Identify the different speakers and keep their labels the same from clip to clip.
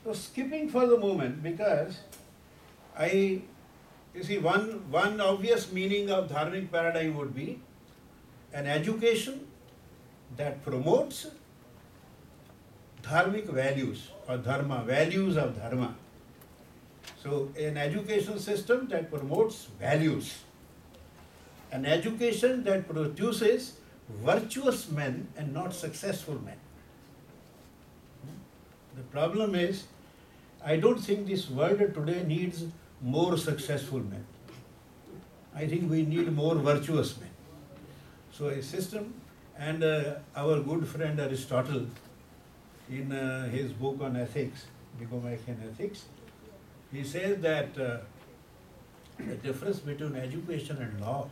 Speaker 1: So skipping for the moment, because you see, one obvious meaning of Dharmic paradigm would be an education that promotes dharmic values or dharma, values of dharma. So an education system that promotes values, an education that produces virtuous men and not successful men. The problem is, I don't think this world today needs more successful men. I think we need more virtuous men. So a system, and our good friend Aristotle, in his book on ethics, Nicomachean Ethics, he says that the difference between education and law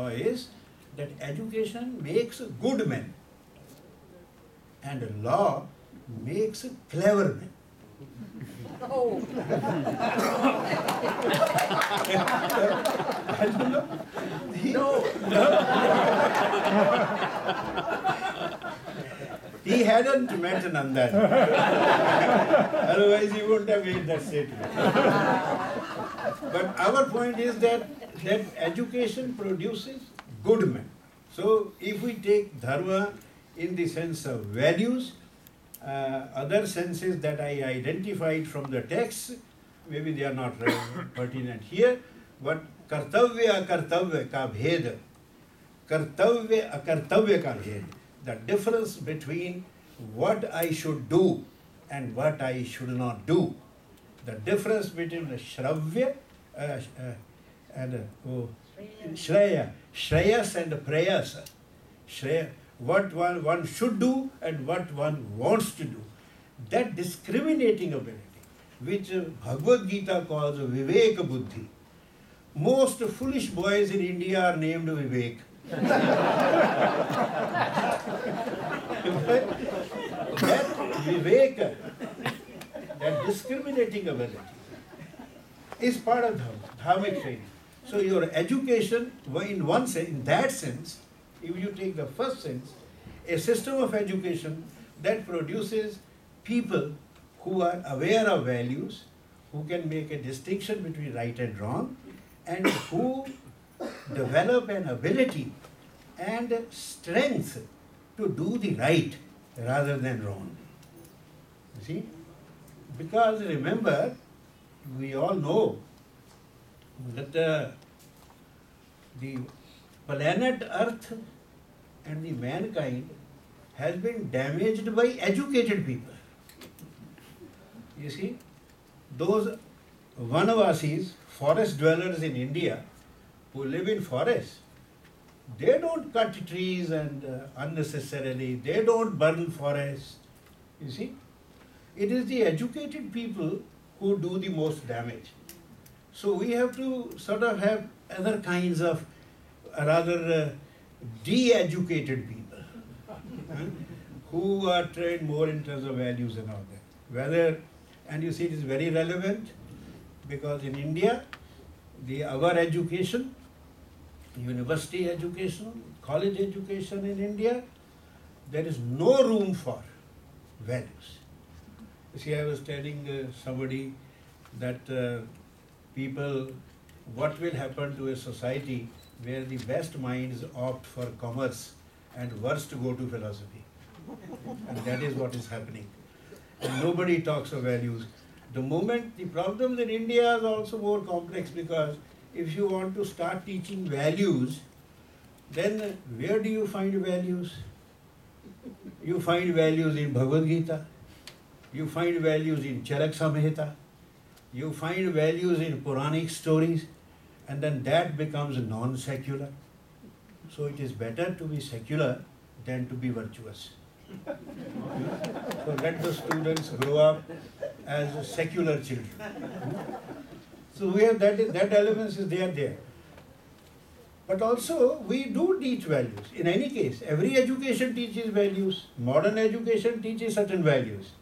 Speaker 1: is that education makes good men and law makes clever men.
Speaker 2: Oh.
Speaker 1: He hadn't met Nanda. Otherwise he wouldn't have made that statement. But our point is that education produces good men. So if we take dharma in the sense of values, other senses that I identified from the text, maybe they are not pertinent here, but kartavya akartavya ka bhed, kartavya akartavya ka bhed, the difference between what I should do and what I should not do, the difference between the shravya and shreya, shreyas and prayas, shreya, what one should do and what one wants to do. That discriminating ability, which Bhagavad Gita calls Vivek Buddhi. Most foolish boys in India are named Vivek. That Vivek, that discriminating ability, is part of dharmic training. So your education, in one sense, in that sense, if you take the first sense, a system of education that produces people who are aware of values, who can make a distinction between right and wrong, and who develop an ability and strength to do the right rather than wrong. You see? Because remember, we all know that the planet Earth and the mankind has been damaged by educated people. You see, those Vanavasis, forest dwellers in India, who live in forests, they don't cut trees and unnecessarily, they don't burn forests. You see, it is the educated people who do the most damage. So we have to sort of have other kinds of rather de-educated people who are trained more in terms of values and all that. And you see it is very relevant because in India, our education, university education, college education in India, there is no room for values. You see, I was telling somebody that people, what will happen to a society where the best minds opt for commerce and worst go to philosophy. And that is what is happening. And nobody talks of values. The problems in India is also more complex because if you want to start teaching values, then where do you find values? You find values in Bhagavad Gita, you find values in Charak Samhita, you find values in Puranic stories, and then that becomes non-secular. So it is better to be secular than to be virtuous. So let the students grow up as secular children. So we have that elements is there. But also we do teach values. In any case, every education teaches values. Modern education teaches certain values.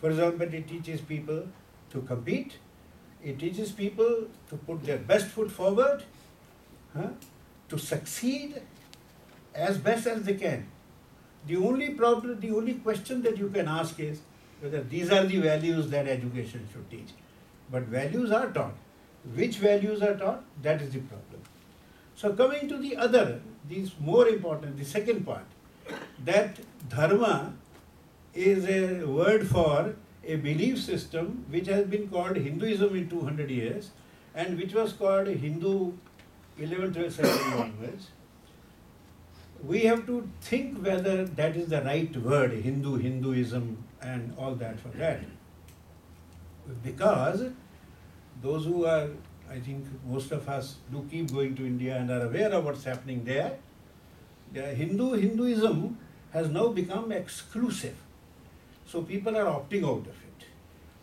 Speaker 1: For example, it teaches people to compete. It teaches people to put their best foot forward, to succeed as best as they can. The only question that you can ask is, whether these are the values that education should teach. But values are taught. Which values are taught? That is the problem. So coming to the other, these more important, the second part, that dharma is a word for a belief system which has been called Hinduism in 200 years and which was called Hindu 11th, 12th century onwards. We have to think whether that is the right word, Hinduism and all that for that. Because those who are, I think most of us do keep going to India and are aware of what's happening there, Hinduism has now become exclusive. So people are opting out of it.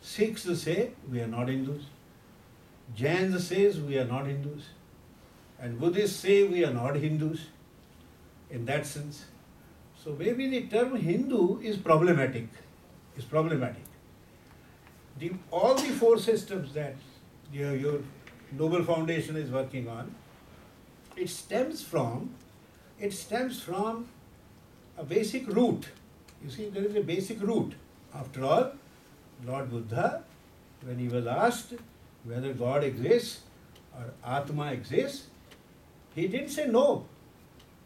Speaker 1: Sikhs say we are not Hindus. Jains says we are not Hindus. And Buddhists say we are not Hindus in that sense. So maybe the term Hindu is problematic. All the four systems that your Noble Foundation is working on, it stems from a basic root. You see, there is a basic root. After all, Lord Buddha, when he was asked whether God exists or Atma exists, he didn't say no.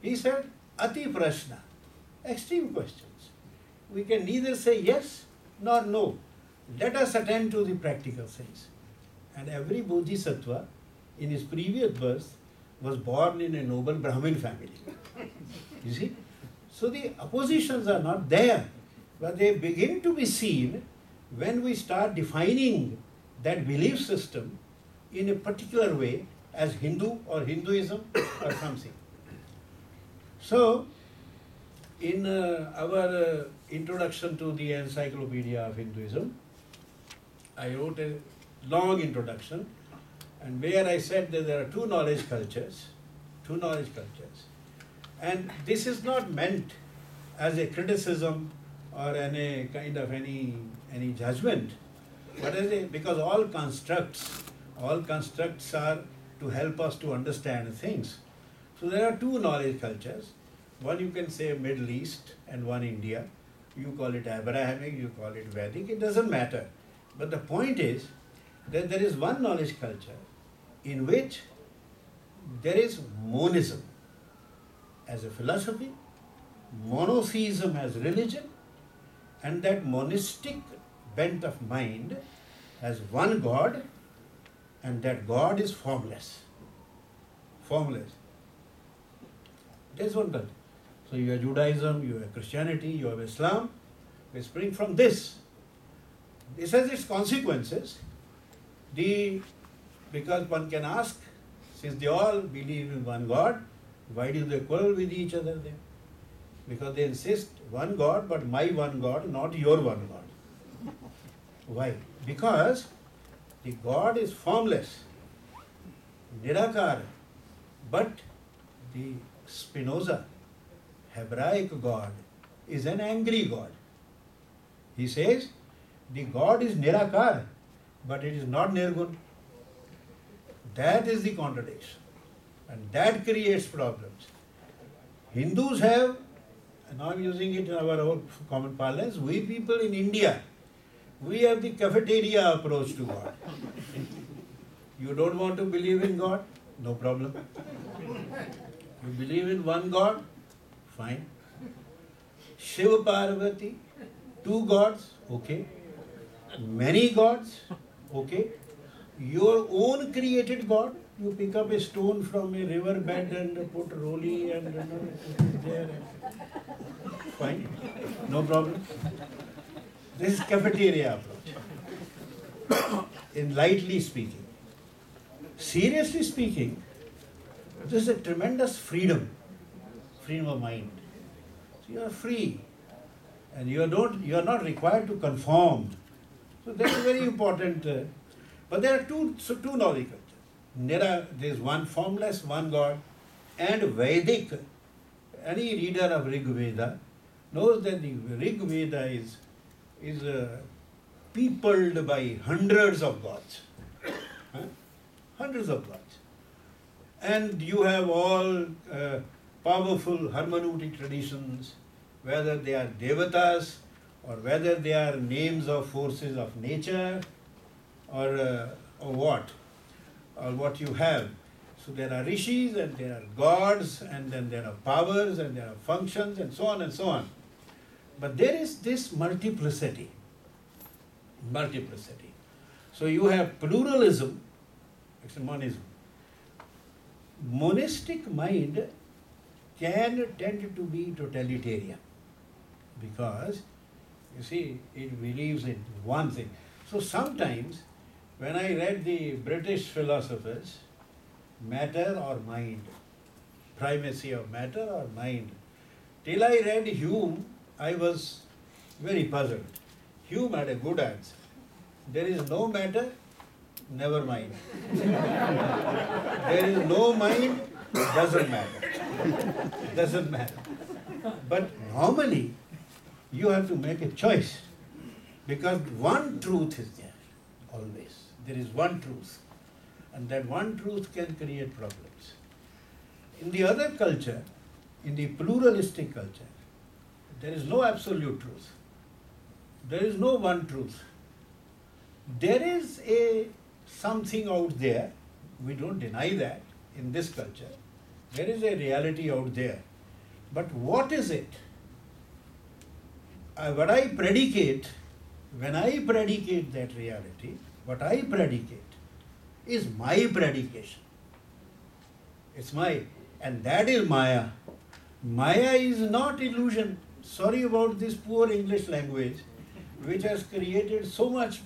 Speaker 1: He said, Ati Prashna, extreme questions. We can neither say yes nor no. Let us attend to the practical things. And every Bodhisattva in his previous birth was born in a noble Brahmin family. You see? So the oppositions are not there, but they begin to be seen when we start defining that belief system in a particular way as Hindu or Hinduism or something. So, in our introduction to the Encyclopedia of Hinduism, I wrote a long introduction, and where I said that there are two knowledge cultures. And this is not meant as a criticism or any kind of any judgment, but because all constructs are to help us to understand things. So there are two knowledge cultures. One you can say Middle East and one India. You call it Abrahamic, you call it Vedic, it doesn't matter. But the point is that there is one knowledge culture in which there is monism as a philosophy, monotheism as religion, and that monistic bent of mind has one God, and that God is formless. There's one God. So you have Judaism, you have Christianity, you have Islam. They spring from this. This has its consequences. Because one can ask, since they all believe in one God, why do they quarrel with each other then? Because they insist one God, but my one God, not your one God. Why? Because the God is formless, Nirakara, but the Spinoza, Hebraic God, is an angry God. He says the God is Nirakara, but it is not Nirgun. That is the contradiction, and that creates problems. Hindus have, and I'm using it in our own common parlance, we people in India, we have the cafeteria approach to God. You don't want to believe in God? No problem. You believe in one God? Fine. Shiva Parvati, two gods? Okay. Many gods? Okay. Your own created God? You pick up a stone from a river bed and put Roli and put it there. Fine. No problem. This is cafeteria approach. In lightly speaking. Seriously speaking, this is a tremendous freedom of mind. So you are free, and you are not required to conform. So that is very important. But there are two knowledge cultures. There is one formless, one God, and Vedic. Any reader of Rig Veda knows that the Rig Veda is peopled by hundreds of gods. Hundreds of gods. And you have all powerful hermeneutic traditions, whether they are devatas or whether they are names of forces of nature, or what you have. So there are rishis and there are gods, and then there are powers and there are functions and so on and so on. But there is this multiplicity. So you have pluralism, it's monism. Monistic mind can tend to be totalitarian because, you see, it believes in one thing. So sometimes when I read the British philosophers, matter or mind, primacy of matter or mind, till I read Hume, I was very puzzled. Hume had a good answer. There is no matter, never mind. There is no mind, doesn't matter. But normally, you have to make a choice because one truth is there, always. There is one truth. And that one truth can create problems. In the other culture, in the pluralistic culture, there is no absolute truth. There is no one truth. There is something out there, we don't deny that in this culture. There is a reality out there. But what is it? What I predicate, when I predicate that reality, what I predicate is my predication. It's and that is Maya. Maya is not illusion. Sorry about this poor English language, which has created so much,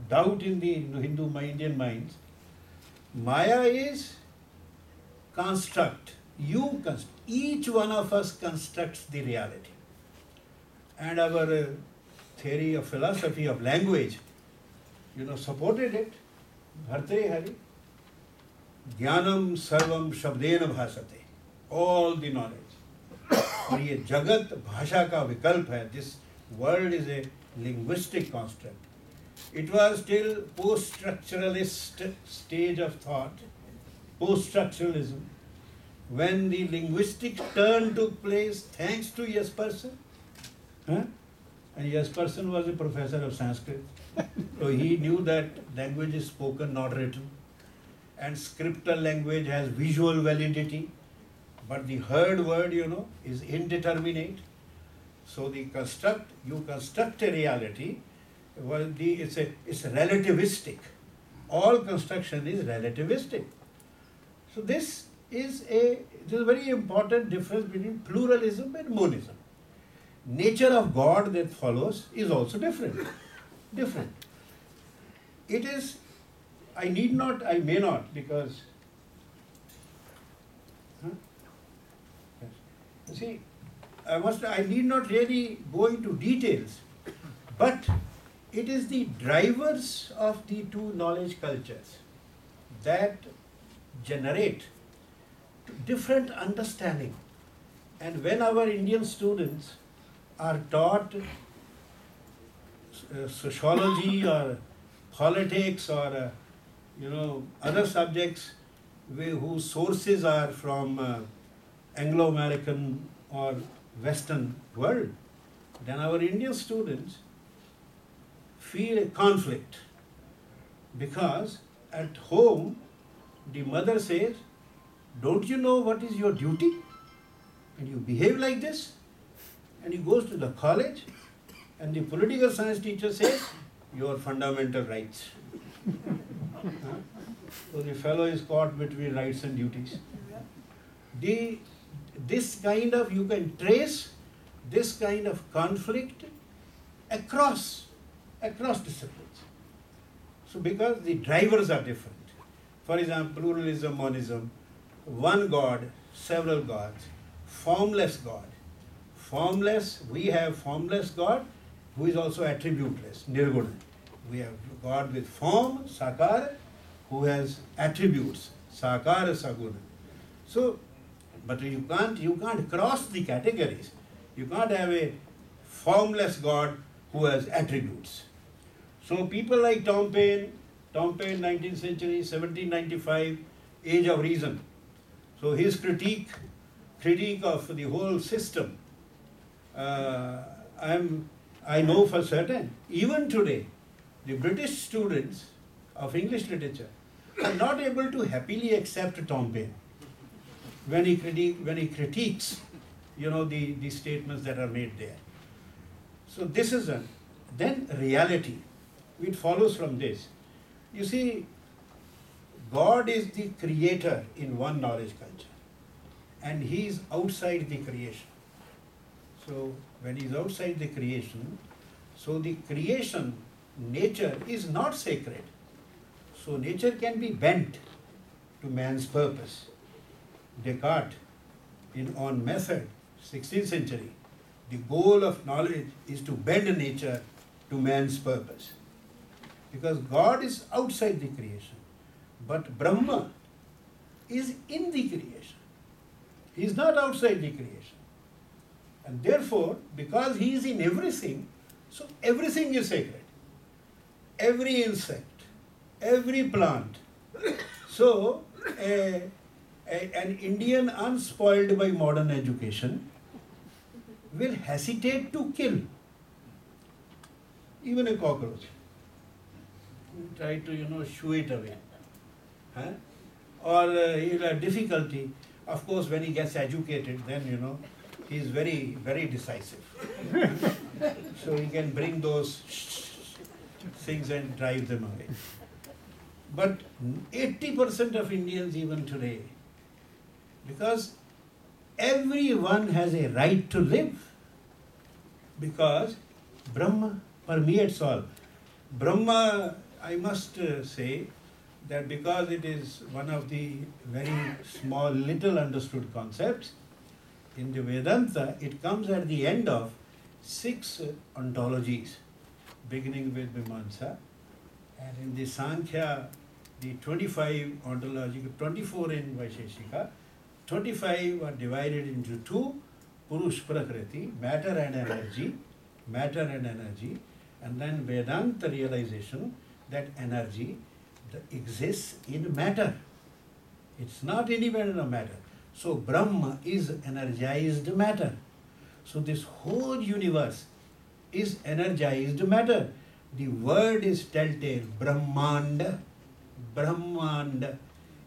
Speaker 1: doubt in the Indian minds. Maya is construct. Each one of us constructs the reality. And our theory of philosophy of language, supported it. Bharte Hari. Jnanam sarvam shabdena bhasate. All the knowledge. और ये जगत भाषा का विकल्प है. This world is a linguistic construct. It was till post-structuralist stage of thought, post-structuralism, when the linguistic turn took place thanks to Jespersen. And Jespersen was a professor of Sanskrit. So he knew that language is spoken, not written. And scriptal language has visual validity. But the heard word, is indeterminate. So you construct a reality. Well, it's relativistic. All construction is relativistic. So this is a very important difference between pluralism and monism. Nature of God that follows is also different. It is, I may not, because you see, I need not really go into details, but it is the drivers of the two knowledge cultures that generate different understanding. And when our Indian students are taught sociology or politics or other subjects whose sources are from Anglo-American or Western world, then our Indian students feel a conflict because at home the mother says, don't you know what is your duty? And you behave like this. And he goes to the college and the political science teacher says, your fundamental rights. So the fellow is caught between rights and duties. This kind of, you can trace this kind of conflict across disciplines. So because the drivers are different. For example, pluralism, monism, one God, several gods, formless God. We have formless God who is also attributeless, nirguna. We have God with form, sakara, who has attributes, sakara, saguna. So, but you can't cross the categories. You can't have a formless God who has attributes. So people like Tom Paine, 19th century, 1795, Age of Reason. So his critique of the whole system, I I know for certain, even today, the British students of English literature are not able to happily accept Tom Paine when he critiques, the statements that are made there. So this is then reality. It follows from this. You see, God is the creator in one knowledge culture, and He is outside the creation. So when He is outside the creation, so the creation, nature is not sacred. So nature can be bent to man's purpose. Descartes, on Method, 16th century, the goal of knowledge is to bend nature to man's purpose. Because God is outside the creation, but Brahma is in the creation. He is not outside the creation. And therefore, because He is in everything, so everything is sacred. Every insect, every plant. So, an Indian unspoiled by modern education will hesitate to kill even a cockroach. Try to, shoo it away. Huh? Or he'll have difficulty. Of course, when he gets educated, then, he is very, very decisive. So he can bring those things and drive them away. But 80% of Indians even today, because everyone has a right to live, because Brahma permeates all. Brahma, I must say that because it is one of the very small, little understood concepts, in the Vedanta, it comes at the end of 6 ontologies, beginning with Mimamsa, and in the Sankhya, the 25 ontological, 24 in Vaisheshika, 25 are divided into 2, Purush Prakriti, matter and energy, and then Vedanta realization that energy exists in matter. It's not independent of matter. So Brahma is energized matter. So this whole universe is energized matter. The word is telltale, Brahmanda,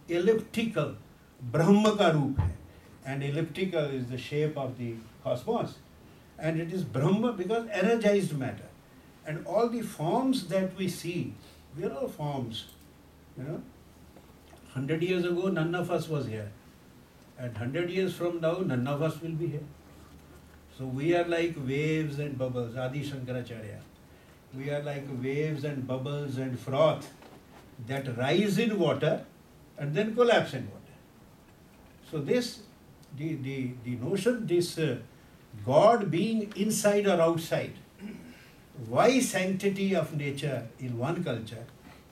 Speaker 1: elliptical, Brahma ka roop hai. And elliptical is the shape of the cosmos. And it is Brahma because energized matter. And all the forms that we see, we are all forms. 100 years ago, none of us was here. And 100 years from now, none of us will be here. So we are like waves and bubbles, Adi Shankaracharya. We are like waves and bubbles and froth that rise in water and then collapse in water. So this, the notion, this God being inside or outside, why sanctity of nature in one culture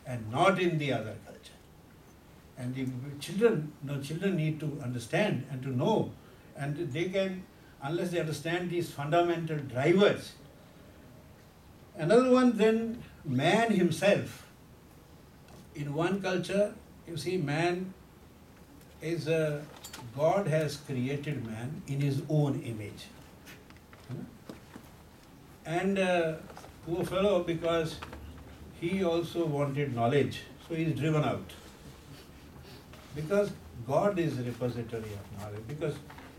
Speaker 1: and not in the other culture? And the children need to understand and to know, and they can, unless they understand these fundamental drivers. Another one, then, man himself. In one culture, you see, man is God has created man in His own image. And poor fellow, because he also wanted knowledge, so he is driven out. Because God is a repository of knowledge. Because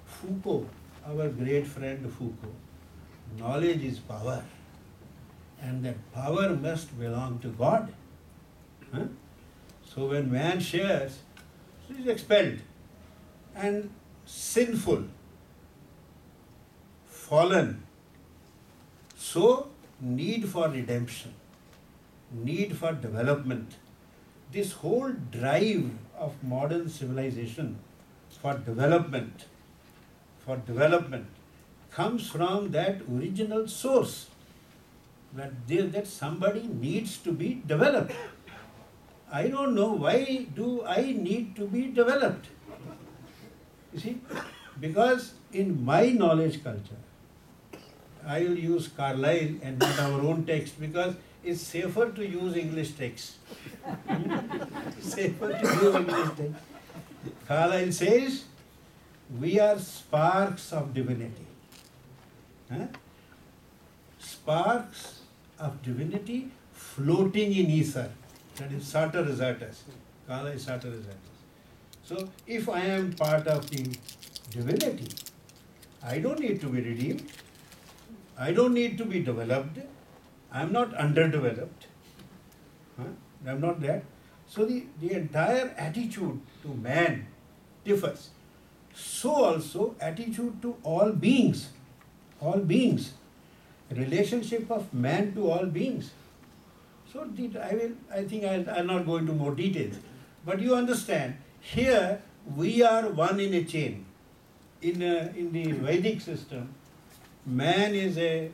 Speaker 1: Foucault, our great friend Foucault, knowledge is power. And that power must belong to God. So when man shares, he is expelled. And sinful, fallen. So, need for redemption, need for development. This whole drive of modern civilization for development comes from that original source, that somebody needs to be developed. I don't know, why do I need to be developed? You see, because in my knowledge culture, I will use Carlyle and not our own text because it's safer to use English text. Safer to use English text. Carlyle says, we are sparks of divinity. sparks of divinity floating in ether. That is Sartor Resartus. Kala is Sartor Resartus. So if I am part of the divinity, I don't need to be redeemed. I don't need to be developed. I am not underdeveloped. Huh? I am not that. So the entire attitude to man differs. So also attitude to all beings. All beings. Relationship of man to all beings. So I think I'll not go into more details. But you understand, here we are one in a chain. In the Vedic system, man is a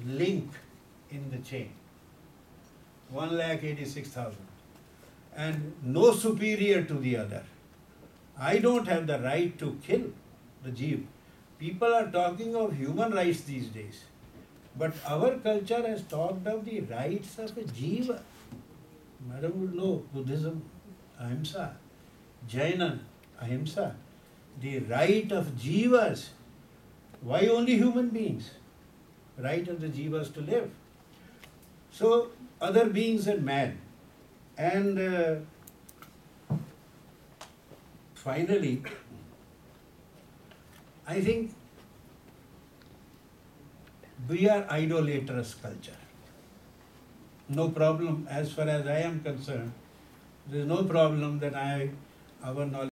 Speaker 1: link in the chain. 1,86,000. And no superior to the other. I don't have the right to kill the jeev. People are talking of human rights these days. But our culture has talked of the rights of a jiva. Madam would know Buddhism, ahimsa, Jaina, ahimsa. The right of jivas. Why only human beings? Right of the jivas to live. So other beings are mad. And finally, I think we are idolatrous culture. No problem, as far as I am concerned, there is no problem that our knowledge